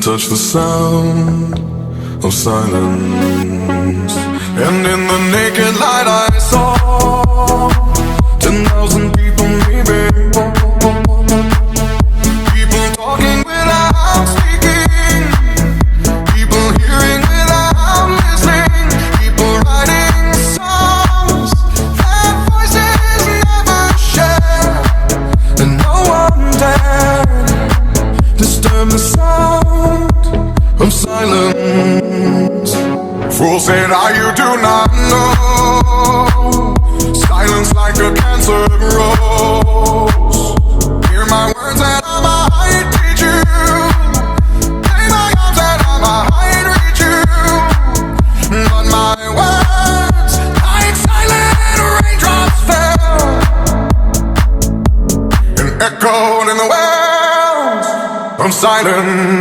touch the sound of silence. And in the naked light I saw 10,000 people maybe. People talking without speaking, people hearing without listening, people writing songs that voices never share. And no one dared disturb the sound of silence. Fool said, you do not know. Silence like a cancer grows. Hear my words and I might teach you. Lay my arms and I might reach you. But my words, like silent raindrops, fell and echoed in the wells of silence.